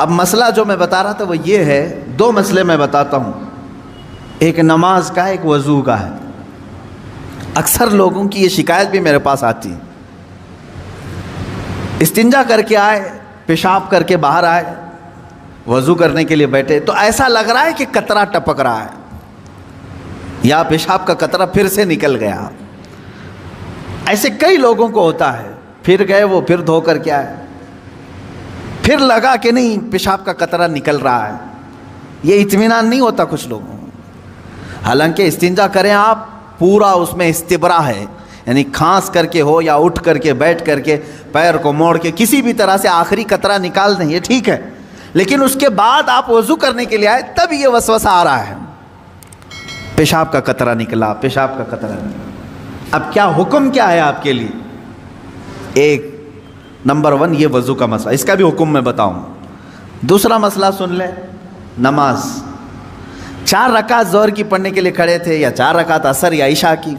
اب مسئلہ جو میں بتا رہا تھا وہ یہ ہے، دو مسئلے میں بتاتا ہوں، ایک نماز کا، ایک وضو کا ہے۔ اکثر لوگوں کی یہ شکایت بھی میرے پاس آتی ہے، استنجا کر کے آئے، پیشاب کر کے باہر آئے، وضو کرنے کے لیے بیٹھے تو ایسا لگ رہا ہے کہ قطرہ ٹپک رہا ہے یا پیشاب کا قطرہ پھر سے نکل گیا۔ ایسے کئی لوگوں کو ہوتا ہے، پھر گئے وہ، پھر دھو کر کے آئے، پھر لگا کہ نہیں پیشاب کا قطرہ نکل رہا ہے۔ یہ اطمینان نہیں ہوتا کچھ لوگوں کو۔ حالانکہ استنجا کریں آپ، پورا اس میں استبرا ہے، یعنی کھانس کر کے ہو یا اٹھ کر کے، بیٹھ کر کے، پیر کو موڑ کے، کسی بھی طرح سے آخری قطرہ نکال دیں، یہ ٹھیک ہے۔ لیکن اس کے بعد آپ وضو کرنے کے لیے آئے، تب یہ وسوسہ آ رہا ہے، پیشاب کا قطرہ نکلا، پیشاب کا قطرہ نکلا۔ اب کیا حکم کیا ہے آپ کے لیے؟ ایک نمبر 1 یہ وضو کا مسئلہ، اس کا بھی حکم میں بتاؤں۔ دوسرا مسئلہ سن لیں، نماز 4 رکعت ظہر کی پڑھنے کے لیے کھڑے تھے، یا 4 رکعت عصر یا عشاء کی،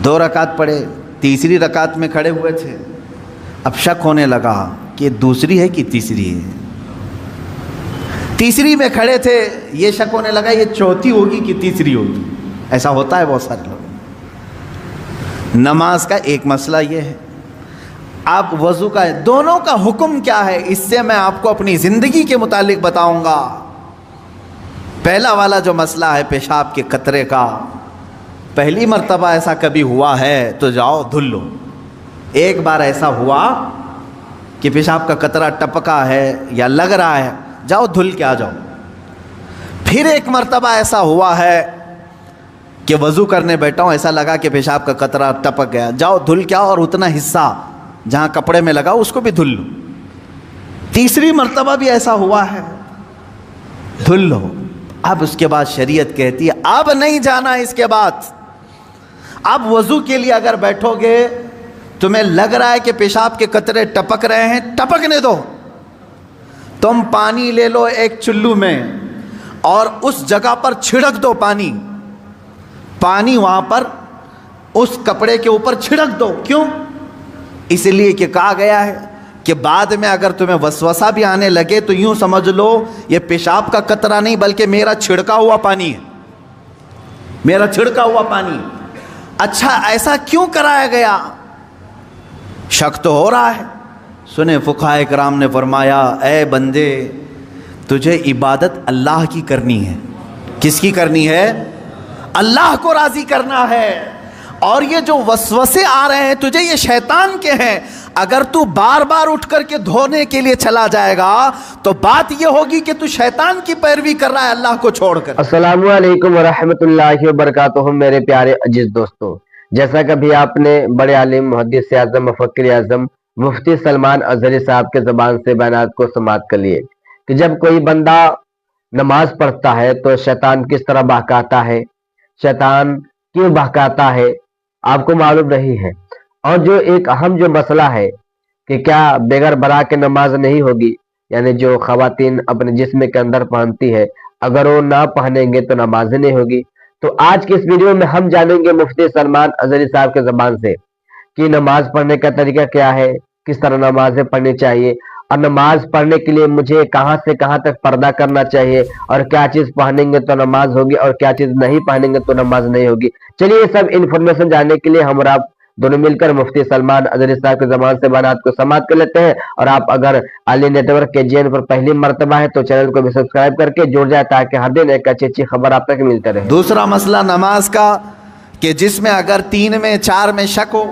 2 رکعت پڑھے، تیسری رکعت میں کھڑے ہوئے تھے، اب شک ہونے لگا کہ دوسری ہے کہ تیسری ہے۔ تیسری میں کھڑے تھے، یہ شک ہونے لگا یہ چوتھی ہوگی کہ تیسری ہوگی۔ ایسا ہوتا ہے بہت سارے لوگ۔ نماز کا ایک مسئلہ یہ ہے، آپ وضو کا ہے، دونوں کا حکم کیا ہے اس سے میں آپ کو اپنی زندگی کے متعلق بتاؤں گا۔ پہلا والا جو مسئلہ ہے پیشاب کے قطرے کا، پہلی مرتبہ ایسا کبھی ہوا ہے تو جاؤ دھل لو۔ ایک بار ایسا ہوا کہ پیشاب کا قطرہ ٹپکا ہے یا لگ رہا ہے، جاؤ دھل کے آ جاؤ۔ پھر ایک مرتبہ ایسا ہوا ہے کہ وضو کرنے بیٹھا ہوں، ایسا لگا کہ پیشاب کا قطرہ ٹپک گیا، جاؤ دھل کے آؤ، اور اتنا حصہ جہاں کپڑے میں لگا اس کو بھی دھل لو۔ تیسری مرتبہ بھی ایسا ہوا ہے، دھل لو۔ اب اس کے بعد شریعت کہتی ہے اب نہیں جانا اس کے بعد۔ اب وضو کے لیے اگر بیٹھو گے، تمہیں لگ رہا ہے کہ پیشاب کے قطرے ٹپک رہے ہیں، ٹپکنے دو۔ تم پانی لے لو ایک چلو میں اور اس جگہ پر چھڑک دو پانی وہاں پر اس کپڑے کے اوپر چھڑک دو۔ کیوں؟ اس لیے کہ کہا گیا ہے کہ بعد میں اگر تمہیں وسوسہ بھی آنے لگے تو یوں سمجھ لو یہ پیشاب کا قطرہ نہیں بلکہ میرا چھڑکا ہوا پانی ہے، میرا چھڑکا ہوا پانی۔ اچھا ایسا کیوں کرایا گیا؟ شک تو ہو رہا ہے۔ سنیں فقہائے کرام نے فرمایا اے بندے، تجھے عبادت اللہ کی کرنی ہے۔ کس کی کرنی ہے؟ اللہ کو راضی کرنا ہے۔ اور یہ جو وسوسے آ رہے ہیں تجھے، یہ شیطان کے ہیں۔ اگر تو بار بار اٹھ کر کے دھونے کے لیے چلا جائے گا تو بات یہ ہوگی کہ تو شیطان کی پیروی کر رہا ہے اللہ کو چھوڑ کر۔ السلام علیکم ورحمۃ اللہ وبرکاتہ۔ میرے پیارے عزیز دوستو، جیسا کبھی آپ نے بڑے عالم، محدث اعظم، مفکر اعظم مفتی سلمان اظہری صاحب کے زبان سے بیانات کو سماعت کر لیے کہ جب کوئی بندہ نماز پڑھتا ہے تو شیطان کس طرح بہکاتا ہے، شیطان کیوں بہکاتا ہے، آپ کو معلوم نہیں ہے۔ اور جو ایک اہم جو مسئلہ ہے کہ کیا بغیر برا کے نماز نہیں ہوگی، یعنی جو خواتین اپنے جسم کے اندر پہنتی ہے اگر وہ نہ پہنیں گے تو نماز نہیں ہوگی۔ تو آج کی اس ویڈیو میں ہم جانیں گے مفتی سلمان اظہری صاحب کے زبان سے کہ نماز پڑھنے کا طریقہ کیا ہے، کس طرح نمازیں پڑھنی چاہیے، اور نماز پڑھنے کے لیے مجھے کہاں سے کہاں تک پردہ کرنا چاہیے، اور کیا چیز پہنیں گے تو نماز ہوگی اور کیا چیز نہیں پہنیں گے تو نماز نہیں ہوگی۔ چلیے یہ سب انفارمیشن جاننے کے لیے ہم اور آپ دونوں مل کر مفتی سلمان اظہری صاحب کے زبان سے بیانات کو سماعت کر لیتے ہیں۔ اور آپ اگر علی نیٹ ورک کے چینل پر پہلی مرتبہ ہے تو چینل کو بھی سبسکرائب کر کے جڑ جائے تاکہ ہر دن ایک اچھی خبر آپ تک ملتا رہے۔ دوسرا مسئلہ نماز کا کہ جس میں اگر 3 میں 4 میں شک ہو،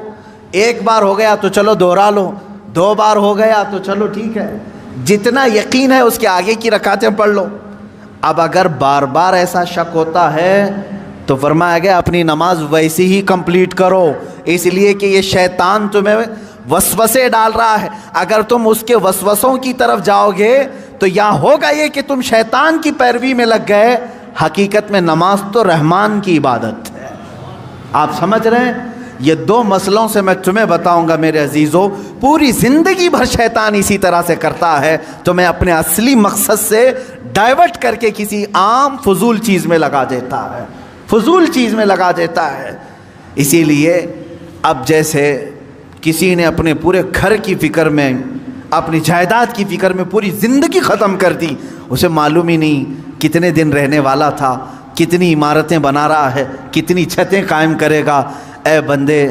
ایک بار ہو گیا تو چلو دوہرا لو، 2 بار ہو گیا تو چلو ٹھیک ہے، جتنا یقین ہے اس کے آگے کی رکعتیں پڑھ لو۔ اب اگر بار بار ایسا شک ہوتا ہے تو فرمایا گیا اپنی نماز ویسی ہی کمپلیٹ کرو، اس لیے کہ یہ شیطان تمہیں وسوسے ڈال رہا ہے۔ اگر تم اس کے وسوسوں کی طرف جاؤ گے تو یہاں ہوگا یہ کہ تم شیطان کی پیروی میں لگ گئے۔ حقیقت میں نماز تو رحمان کی عبادت ہے۔ آپ سمجھ رہے ہیں؟ یہ 2 مسئلوں سے میں تمہیں بتاؤں گا میرے عزیزو، پوری زندگی بھر شیطان اسی طرح سے کرتا ہے، تمہیں اپنے اصلی مقصد سے ڈائیورٹ کر کے کسی عام فضول چیز میں لگا دیتا ہے، فضول چیز میں لگا دیتا ہے۔ اسی لیے اب جیسے کسی نے اپنے پورے گھر کی فکر میں اپنی جائیداد کی فکر میں پوری زندگی ختم کر دی، اسے معلوم ہی نہیں کتنے دن رہنے والا تھا، کتنی عمارتیں بنا رہا ہے، کتنی چھتیں قائم کرے گا۔ اے بندے،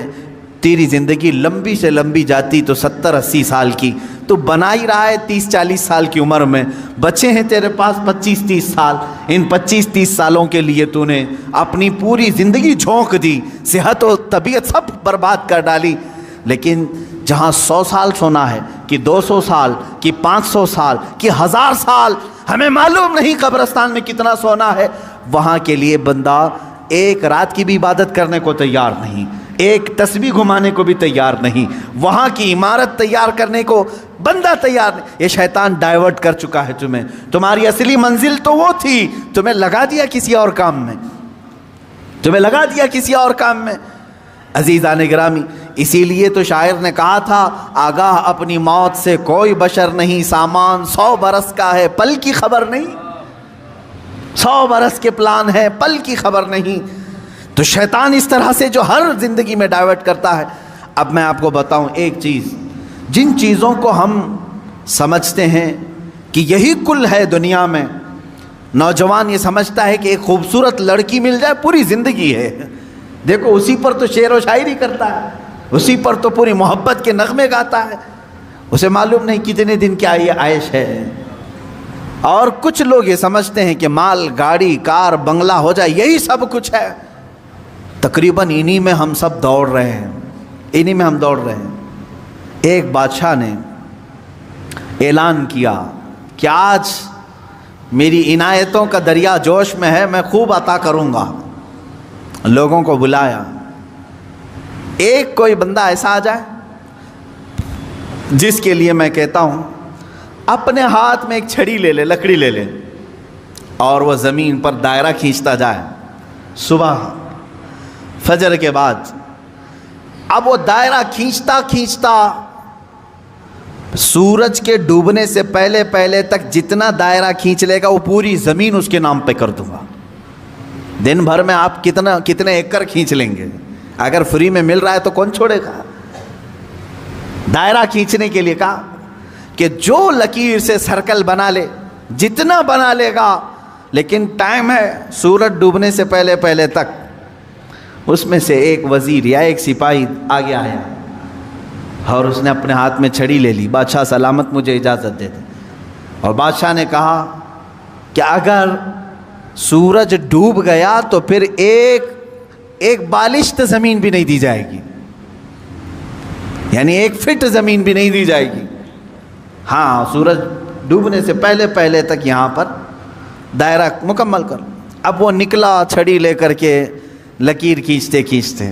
تیری زندگی لمبی سے لمبی جاتی تو 70-80 سال کی، تو بنا ہی رہا ہے 30-40 سال کی عمر میں، بچے ہیں تیرے پاس 25-30 سال، ان 25-30 سالوں کے لیے تو نے اپنی پوری زندگی جھونک دی، صحت و طبیعت سب برباد کر ڈالی۔ لیکن جہاں 100 سال سونا ہے کہ 200 سال کہ 500 سال کہ 1000 سال، ہمیں معلوم نہیں قبرستان میں کتنا سونا ہے، وہاں کے لیے بندہ ایک رات کی بھی عبادت کرنے کو تیار نہیں، ایک تسبیح گھمانے کو بھی تیار نہیں، وہاں کی عمارت تیار کرنے کو بندہ تیار نہیں۔ یہ شیطان ڈائیورٹ کر چکا ہے تمہیں، تمہاری اصلی منزل تو وہ تھی، تمہیں لگا دیا کسی اور کام میں، تمہیں لگا دیا کسی اور کام میں۔ عزیزان گرامی، اسی لیے تو شاعر نے کہا تھا، آگاہ اپنی موت سے کوئی بشر نہیں، سامان 100 برس کا ہے پل کی خبر نہیں، 100 برس کے پلان ہے پل کی خبر نہیں۔ تو شیطان اس طرح سے جو ہر زندگی میں ڈائیورٹ کرتا ہے۔ اب میں آپ کو بتاؤں ایک چیز، جن چیزوں کو ہم سمجھتے ہیں کہ یہی کل ہے دنیا میں، نوجوان یہ سمجھتا ہے کہ ایک خوبصورت لڑکی مل جائے پوری زندگی ہے، دیکھو اسی پر تو شعر و شاعری کرتا ہے، اسی پر تو پوری محبت کے نغمے گاتا ہے، اسے معلوم نہیں کتنے دن کیا یہ عائش ہے۔ اور کچھ لوگ یہ سمجھتے ہیں کہ مال، گاڑی، کار، بنگلہ ہو جائے یہی سب کچھ ہے۔ تقریباً انہی میں ہم سب دوڑ رہے ہیں، انہی میں ہم دوڑ رہے ہیں۔ ایک بادشاہ نے اعلان کیا کہ آج میری عنایتوں کا دریا جوش میں ہے، میں خوب عطا کروں گا۔ لوگوں کو بلایا، ایک کوئی بندہ ایسا آ جائے جس کے لیے میں کہتا ہوں اپنے ہاتھ میں ایک چھڑی لے لے، لکڑی لے لے، اور وہ زمین پر دائرہ کھینچتا جائے صبح فجر کے بعد۔ اب وہ دائرہ کھینچتا کھینچتا سورج کے ڈوبنے سے پہلے پہلے تک جتنا دائرہ کھینچ لے گا وہ پوری زمین اس کے نام پہ کر دوں گا۔ دن بھر میں آپ کتنے ایکڑ کھینچ لیں گے؟ اگر فری میں مل رہا ہے تو کون چھوڑے گا؟ دائرہ کھینچنے کے لیے کہا کہ جو لکیر سے سرکل بنا لے، جتنا بنا لے گا، لیکن ٹائم ہے سورج ڈوبنے سے پہلے پہلے تک۔ اس میں سے ایک وزیر یا ایک سپاہی آگے آیا اور اس نے اپنے ہاتھ میں چھڑی لے لی، بادشاہ سلامت مجھے اجازت دے دے۔ اور بادشاہ نے کہا کہ اگر سورج ڈوب گیا تو پھر ایک بالشت زمین بھی نہیں دی جائے گی، یعنی 1 فٹ زمین بھی نہیں دی جائے گی۔ ہاں، سورج ڈوبنے سے پہلے پہلے تک یہاں پر دائرہ مکمل کر۔ اب وہ نکلا چھڑی لے کر کے، لکیر کھینچتے کھینچتے،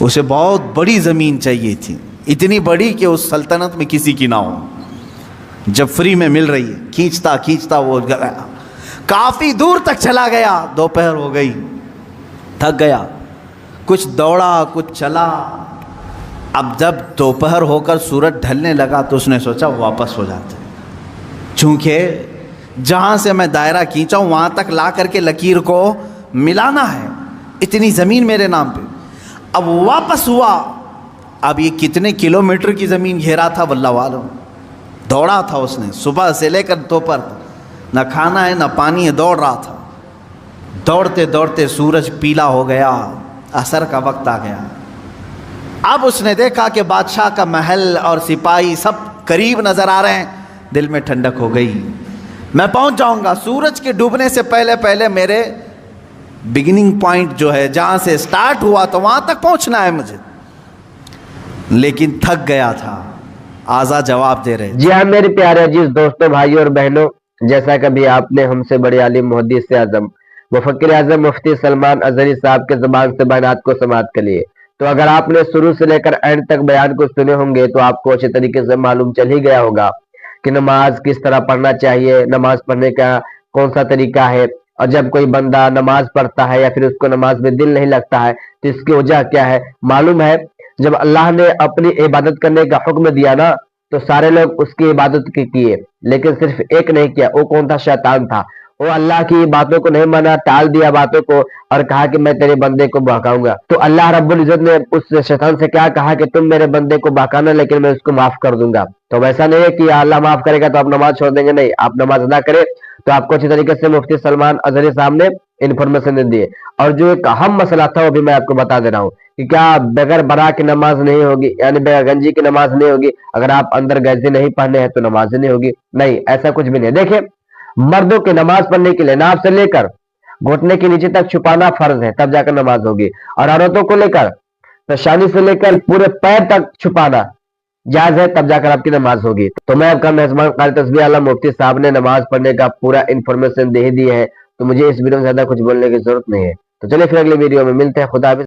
اسے بہت بڑی زمین چاہیے تھی، اتنی بڑی کہ اس سلطنت میں کسی کی نہ ہو، جب فری میں مل رہی ہے۔ کھینچتا کھینچتا وہ گیا، کافی دور تک چلا گیا، دوپہر ہو گئی، تھک گیا، کچھ دوڑا کچھ چلا۔ اب جب دوپہر ہو کر سورج ڈھلنے لگا تو اس نے سوچا واپس ہو جاتے، چونکہ جہاں سے میں دائرہ کھینچا ہوں وہاں تک لا کر کے لکیر کو ملانا ہے، اتنی زمین میرے نام پہ۔ اب واپس ہوا، اب یہ کتنے کلومیٹر کی زمین گھیرا تھا واللہ عالم، دوڑا تھا اس نے صبح سے لے کر دوپہر تک، نہ کھانا ہے نہ پانی ہے، دوڑ رہا تھا۔ دوڑتے دوڑتے سورج پیلا ہو گیا، عصر کا وقت آ گیا۔ اب اس نے دیکھا کہ بادشاہ کا محل اور سپاہی سب قریب نظر آ رہے ہیں، دل میں ٹھنڈک ہو گئی، میں پہنچ جاؤں گا سورج کے ڈوبنے سے پہلے پہلے، میرے بگننگ پوائنٹ جو ہے جہاں سے سٹارٹ ہوا تو وہاں تک پہنچنا ہے مجھے، لیکن تھک گیا تھا۔ آزاد جواب دے رہے۔ جی ہاں میرے پیارے عزیز دوستوں، بھائیوں اور بہنوں، جیسا کبھی آپ نے ہم سے بڑے عالم محدث اعظم مفکر اعظم مفتی سلمان اظہری صاحب کے زبان سے بیانات کو سماعت کے لیے، تو اگر آپ نے شروع سے لے کر اینڈ تک بیان کو سنے ہوں گے تو آپ کو اچھے طریقے سے معلوم چل ہی گیا ہوگا کہ نماز کس طرح پڑھنا چاہیے، نماز پڑھنے کا کون سا طریقہ ہے، اور جب کوئی بندہ نماز پڑھتا ہے یا پھر اس کو نماز میں دل نہیں لگتا ہے تو اس کی وجہ کیا ہے۔ معلوم ہے جب اللہ نے اپنی عبادت کرنے کا حکم دیا نا تو سارے لوگ اس کی عبادت کی کیے، لیکن صرف ایک نہیں کیا، وہ کون تھا؟ شیطان تھا۔ وہ اللہ کی باتوں کو نہیں مانا, ٹال دیا باتوں کو, اور کہا کہ میں تیرے بندے کو بہکاؤں گا. تو اللہ رب العزت نے اس شیطان سے کیا کہا کہ تم میرے بندے کو بہکانا, لیکن میں اس کو معاف کر دوں گا. تو ویسا نہیں ہے کہ اللہ معاف کرے گا تو آپ نماز چھوڑ دیں گے, نہیں, آپ نماز ادا کریں. تو آپ کو اچھی طریقے سے مفتی سلمان اظہری صاحب نے انفارمیشن دے دی ہے. اور جو ایک اہم مسئلہ تھا وہ بھی میں آپ کو بتا دے رہا ہوں کہ کیا بغیر برا کی نماز نہیں ہوگی, یعنی بغیر گنجی کی نماز نہیں ہوگی, اگر آپ اندر گنجی نہیں پڑھنے ہیں تو نماز نہیں ہوگی. نہیں, ایسا کچھ بھی نہیں. دیکھیں, مردوں کی نماز پڑھنے کے لیے ناف سے لے کر گھٹنے کے نیچے تک چھپانا فرض ہے, تب جا کر نماز ہوگی. اور عورتوں کو لے کر پیشانی سے لے کر پورے پیر تک چھپانا جائز ہے, تب جا کر آپ کی نماز ہوگی. تو میں آپ کا میزبان قاری تسبیح اعلیٰ مفتی صاحب نے نماز پڑھنے کا پورا انفارمیشن دے دی ہے, تو مجھے اس ویڈیو میں زیادہ کچھ بولنے کی ضرورت نہیں ہے. تو چلیے پھر اگلی ویڈیو میں ملتے ہیں. خدا حافظ.